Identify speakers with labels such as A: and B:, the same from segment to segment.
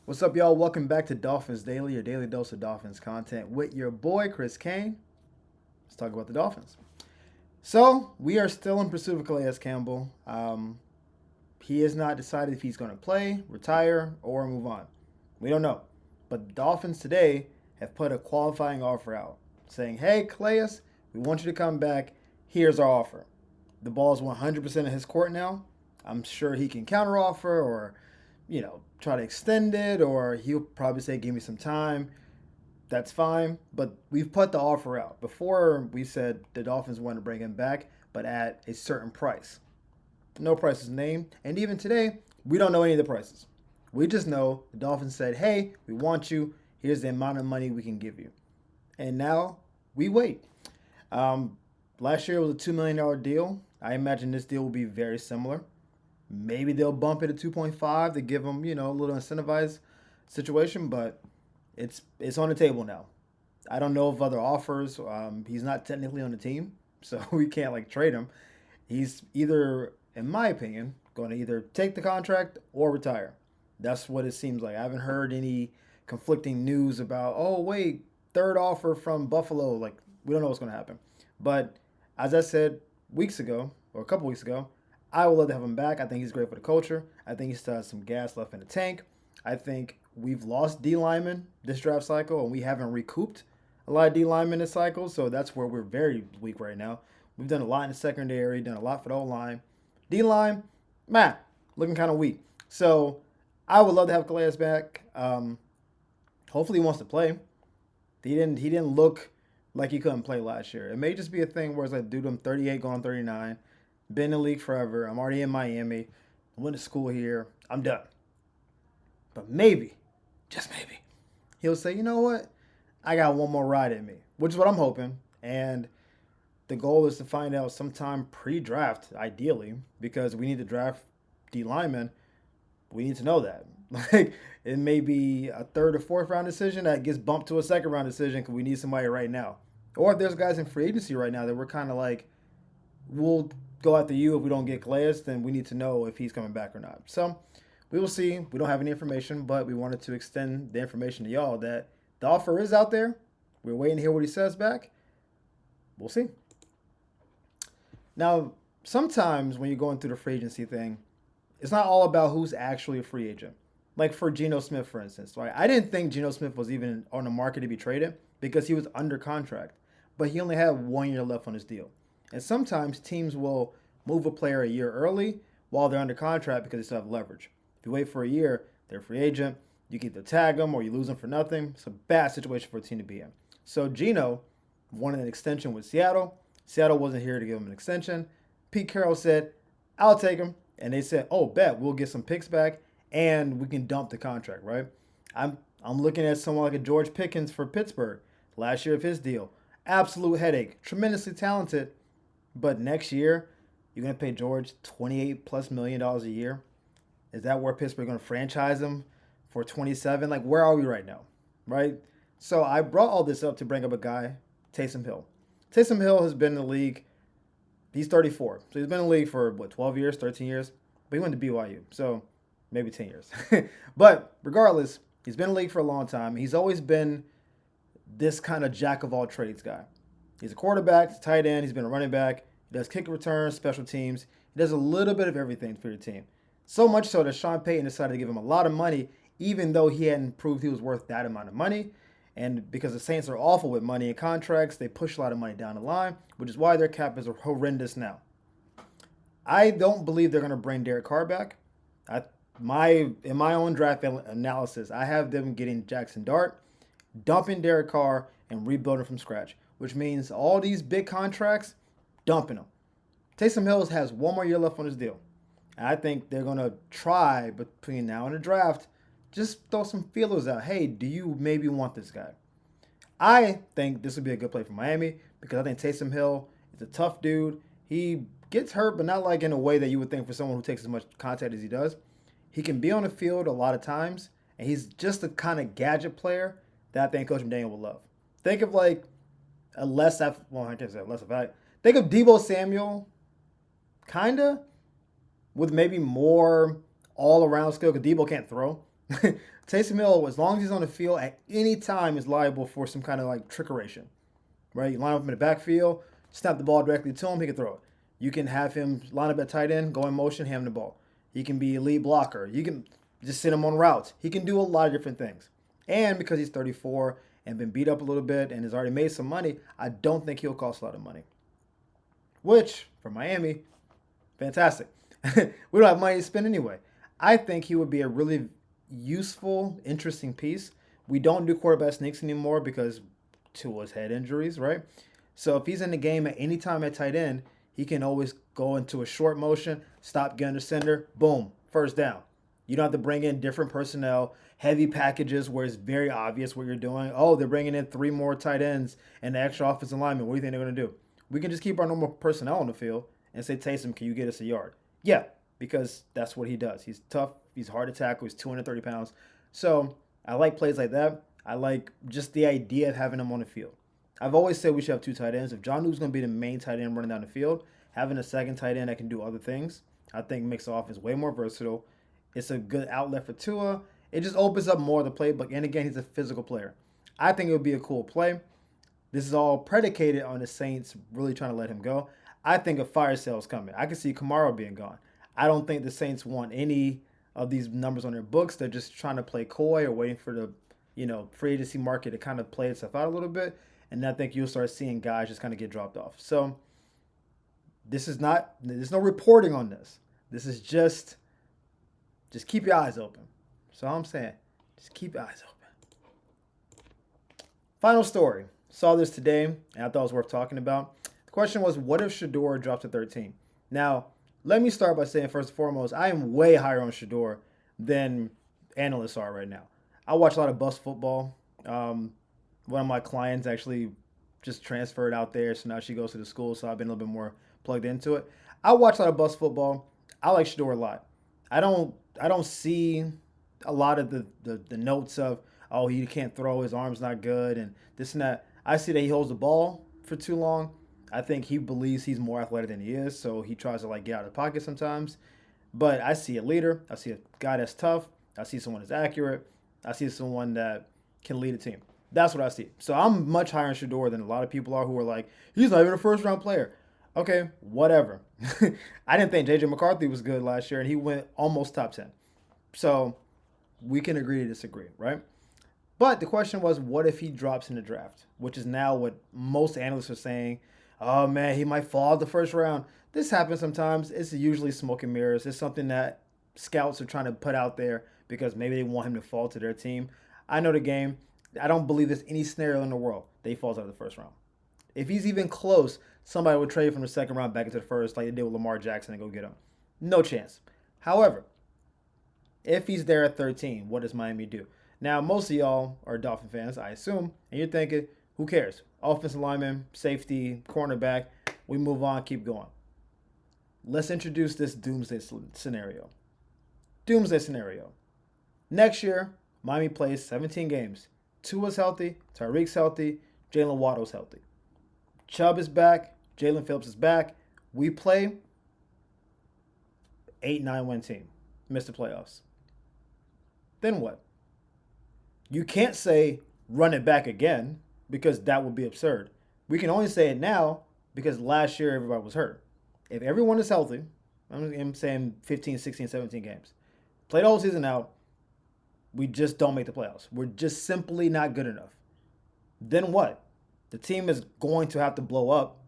A: What's up, y'all? Welcome back to Dolphins Daily, your daily dose of Dolphins content with your boy, Chris Kane. Let's talk about the Dolphins. So, we are still in pursuit of Calais Campbell. He has not decided if he's going to play, retire, or move on. We don't know. But the Dolphins today have put a qualifying offer out saying, hey, Calais, we want you to come back. Here's our offer. The ball is 100% in his court now. I'm sure he can counteroffer or try to extend it, or he'll probably say, give me some time. That's fine. But we've put the offer out. Before, we said the Dolphins want to bring him back, but at a certain price. No price is named. And even today, we don't know any of the prices. We just know the Dolphins said, hey, we want you. Here's the amount of money we can give you. And now we wait. Last year was a $2 million deal. I imagine this deal will be very similar. Maybe they'll bump it to 2.5 to give him, a little incentivized situation, but it's on the table now. I don't know of other offers. He's not technically on the team, so we can't trade him. He's either, in my opinion, going to either take the contract or retire. That's what it seems like. I haven't heard any conflicting news about, oh wait, third offer from Buffalo. We don't know what's going to happen. But as I said weeks ago, or a couple weeks ago, I would love to have him back. I think he's great for the culture. I think he still has some gas left in the tank. I think we've lost D linemen this draft cycle, and we haven't recouped a lot of D linemen this cycle. So that's where we're very weak right now. We've done a lot in the secondary, done a lot for the O-line. D line, man, looking kind of weak. So I would love to have Calais back. Hopefully he wants to play. He didn't look like he couldn't play last year. It may just be a thing where it's like, dude, I'm 38 going on 39. Been in the league forever. I'm already in Miami. I went to school here. I'm done. But maybe, just maybe, he'll say, you know what? I got one more ride in me, which is what I'm hoping. And the goal is to find out sometime pre-draft, ideally, because we need to draft D linemen. We need to know that. It may be a third or fourth round decision that gets bumped to a second round decision because we need somebody right now. Or if there's guys in free agency right now that we're kind of like, we'll go after you if we don't get Calais, then we need to know if he's coming back or not. So we will see. We don't have any information, but we wanted to extend the information to y'all that the offer is out there. We're waiting to hear what he says back. We'll see. Now, sometimes when you're going through the free agency thing, it's not all about who's actually a free agent. Like for Geno Smith, for instance, right? I didn't think Geno Smith was even on the market to be traded because he was under contract, but he only had 1 year left on his deal. And sometimes teams will move a player a year early while they're under contract because they still have leverage. If you wait for a year, they're a free agent. You can either tag them or you lose them for nothing. It's a bad situation for a team to be in. So Geno wanted an extension with Seattle. Seattle wasn't here to give him an extension. Pete Carroll said, I'll take him. And they said, oh, bet, we'll get some picks back and we can dump the contract, right? I'm looking at someone like a George Pickens for Pittsburgh. Last year of his deal. Absolute headache. Tremendously talented. But next year, you're going to pay George $28+ million a year. Is that where Pittsburgh going to franchise him for 27? Where are we right now? Right? So I brought all this up to bring up a guy, Taysom Hill. Taysom Hill has been in the league. He's 34. So he's been in the league for, 12 years, 13 years? But he went to BYU. So maybe 10 years. But regardless, he's been in the league for a long time. He's always been this kind of jack-of-all-trades guy. He's a quarterback, tight end. He's been a running back. He does kick returns, special teams. He does a little bit of everything for your team. So much so that Sean Payton decided to give him a lot of money, even though he hadn't proved he was worth that amount of money. And because the Saints are awful with money and contracts, they push a lot of money down the line, which is why their cap is horrendous now. I don't believe they're going to bring Derek Carr back. In my own draft analysis, I have them getting Jackson Dart, dumping Derek Carr, and rebuilding from scratch, which means all these big contracts, dumping them. Taysom Hill has 1 more year left on his deal. And I think they're going to try, between now and the draft, just throw some feelers out. Hey, do you maybe want this guy? I think this would be a good play for Miami because I think Taysom Hill is a tough dude. He gets hurt, but not in a way that you would think for someone who takes as much contact as he does. He can be on the field a lot of times, and he's just the kind of gadget player that I think Coach McDaniel will love. Think of I can't say less of that. Think of Deebo Samuel, kinda, with maybe more all-around skill, because Debo can't throw. Taysom Hill, as long as he's on the field at any time, is liable for some kind of like trickeration, right? You line up him in the backfield, snap the ball directly to him, he can throw it. You can have him line up at tight end, go in motion, hand him the ball. He can be a lead blocker. You can just send him on routes. He can do a lot of different things. And because he's 34 and been beat up a little bit and has already made some money, I don't think he'll cost a lot of money. Which, for Miami, fantastic. We don't have money to spend anyway. I think he would be a really useful, interesting piece. We don't do quarterback sneaks anymore because Tua's head injuries, right? So if he's in the game at any time at tight end, he can always go into a short motion, stop, get under center, boom, first down. You don't have to bring in different personnel, heavy packages where it's very obvious what you're doing. Oh, they're bringing in 3 more tight ends and the extra offensive lineman. What do you think they're going to do? We can just keep our normal personnel on the field and say, Taysom, can you get us a yard? Yeah, because that's what he does. He's tough. He's hard to tackle. He's 230 pounds. So I like plays like that. I like just the idea of having him on the field. I've always said we should have 2 tight ends. If John New's going to be the main tight end running down the field, having a second tight end that can do other things, I think makes the offense way more versatile. It's a good outlet for Tua. It just opens up more of the playbook. And again, he's a physical player. I think it would be a cool play. This is all predicated on the Saints really trying to let him go. I think a fire sale is coming. I can see Kamara being gone. I don't think the Saints want any of these numbers on their books. They're just trying to play coy or waiting for the, free agency market to kind of play itself out a little bit. And I think you'll start seeing guys just kind of get dropped off. So there's no reporting on this. This is just keep your eyes open. So I'm saying, just keep your eyes open. Final story. Saw this today, and I thought it was worth talking about. The question was, what if Shedeur dropped to 13? Now, let me start by saying, first and foremost, I am way higher on Shedeur than analysts are right now. I watch a lot of Bust Football. One of my clients actually just transferred out there, so now she goes to the school, so I've been a little bit more plugged into it. I watch a lot of Bust Football. I like Shedeur a lot. I don't see a lot of the notes of, oh, he can't throw, his arm's not good, and this and that. I see that he holds the ball for too long. I think he believes he's more athletic than he is, so he tries to get out of the pocket sometimes. But I see a leader. I see a guy that's tough. I see someone that's accurate. I see someone that can lead a team. That's what I see. So I'm much higher in Shedeur than a lot of people are who are like, he's not even a first-round player. Okay, whatever. I didn't think J.J. McCarthy was good last year, and he went almost top 10. So we can agree to disagree, right? But the question was, what if he drops in the draft? Which is now what most analysts are saying. Oh, man, he might fall the first round. This happens sometimes. It's usually smoke and mirrors. It's something that scouts are trying to put out there because maybe they want him to fall to their team. I know the game. I don't believe there's any scenario in the world that he falls out of the first round. If he's even close, somebody would trade from the second round back into the first like they did with Lamar Jackson and go get him. No chance. However, if he's there at 13, what does Miami do? Now, most of y'all are Dolphin fans, I assume, and you're thinking, who cares? Offensive lineman, safety, cornerback, we move on, keep going. Let's introduce this doomsday scenario. Doomsday scenario. Next year, Miami plays 17 games. Tua's healthy, Tyreek's healthy, Jalen Waddle's healthy. Chubb is back, Jalen Phillips is back. We play 8-9 win team. Miss the playoffs. Then what? You can't say run it back again because that would be absurd. We can only say it now because last year everybody was hurt. If everyone is healthy, I'm saying 15, 16, 17 games. Play the whole season out. We just don't make the playoffs. We're just simply not good enough. Then what? The team is going to have to blow up.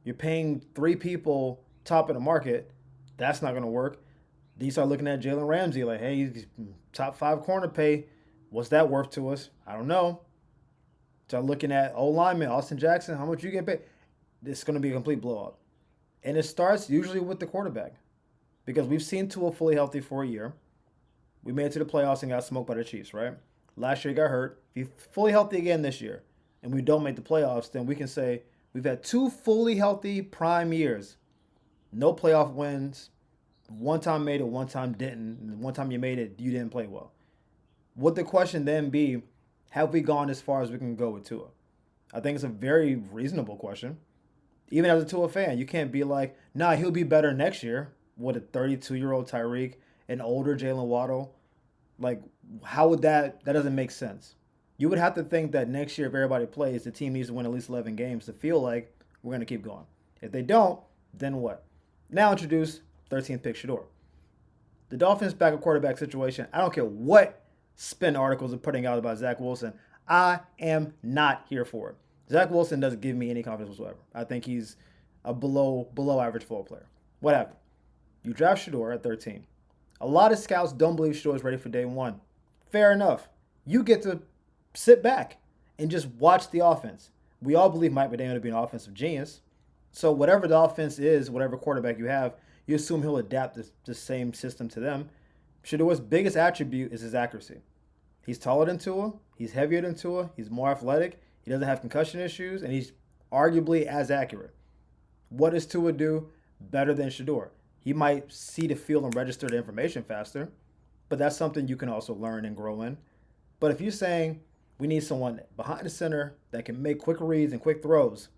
A: You're paying 3 people top of the market. That's not going to work. Then you start looking at Jalen Ramsey like, hey, he's top 5 corner pay. What's that worth to us? I don't know. Start looking at O-lineman, Austin Jackson. How much you get paid? It's going to be a complete blow up. And it starts usually with the quarterback. Because we've seen Tua fully healthy for a year. We made it to the playoffs and got smoked by the Chiefs, right? Last year he got hurt. If he's fully healthy again this year and we don't make the playoffs, then we can say we've had 2 fully healthy prime years. No playoff wins. One time made it, one time didn't. And one time you made it, you didn't play well. Would the question then be, have we gone as far as we can go with Tua? I think it's a very reasonable question. Even as a Tua fan, you can't be like, nah, he'll be better next year with a 32-year-old Tyreek, an older Jalen Waddle. Like, how would that doesn't make sense. You would have to think that next year, if everybody plays, the team needs to win at least 11 games to feel like we're going to keep going. If they don't, then what? Now introduce 13th pick Shadeur. The Dolphins' backup quarterback situation, I don't care what spin articles are putting out about Zach Wilson. I am not here for it. Zach Wilson doesn't give me any confidence whatsoever. I think he's a below average football player. What happened? You draft Shedeur at 13. A lot of scouts don't believe Shedeur is ready for day one. Fair enough. You get to sit back and just watch the offense. We all believe Mike McDaniel to be an offensive genius. So whatever the offense is, whatever quarterback you have, you assume he'll adapt the same system to them. Shedeur's biggest attribute is his accuracy. He's taller than Tua. He's heavier than Tua. He's more athletic. He doesn't have concussion issues, and he's arguably as accurate. What does Tua do better than Shedeur? He might see the field and register the information faster, but that's something you can also learn and grow in. But if you're saying we need someone behind the center that can make quick reads and quick throws,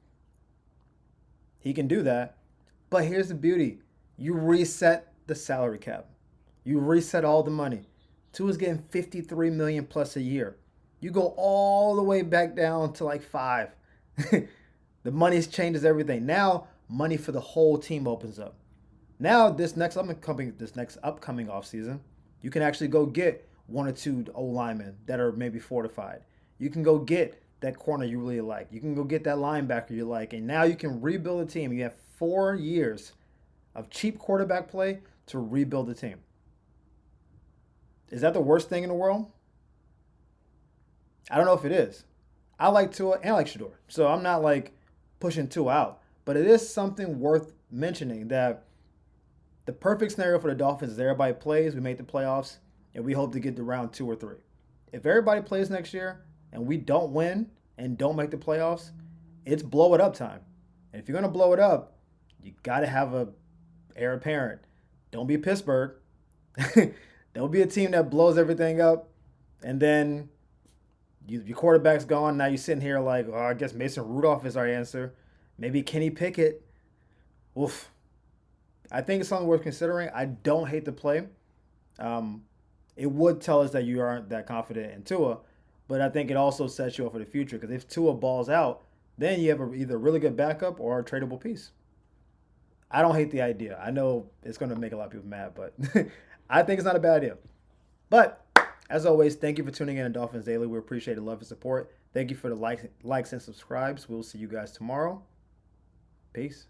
A: he can do that. But here's the beauty. You reset the salary cap. You reset all the money. Tua's getting $53 million plus a year. You go all the way back down to like 5. The money changes everything. Now, money for the whole team opens up. Now, this next upcoming offseason, you can actually go get 1 or 2 O linemen that are maybe fortified. You can go get that corner you really like. You can go get that linebacker you like. And now you can rebuild a team. You have 4 years of cheap quarterback play to rebuild the team. Is that the worst thing in the world? I don't know if it is. I like Tua and I like Shedeur. So I'm not like pushing Tua out. But it is something worth mentioning that the perfect scenario for the Dolphins is everybody plays, we make the playoffs, and we hope to get to round 2 or 3. If everybody plays next year and we don't win and don't make the playoffs, it's blow it up time. And if you're going to blow it up, you got to have a heir apparent. Don't be Pittsburgh. Don't be a team that blows everything up and then your quarterback's gone. Now you're sitting here like, oh, I guess Mason Rudolph is our answer. Maybe Kenny Pickett. Oof. I think it's something worth considering. I don't hate the play. It would tell us that you aren't that confident in Tua, but I think it also sets you up for the future because if Tua balls out, then you have either a really good backup or a tradable piece. I don't hate the idea. I know it's going to make a lot of people mad, but I think it's not a bad idea. But as always, thank you for tuning in to Dolphins Daily. We appreciate the love and support. Thank you for the likes and subscribes. We'll see you guys tomorrow. Peace.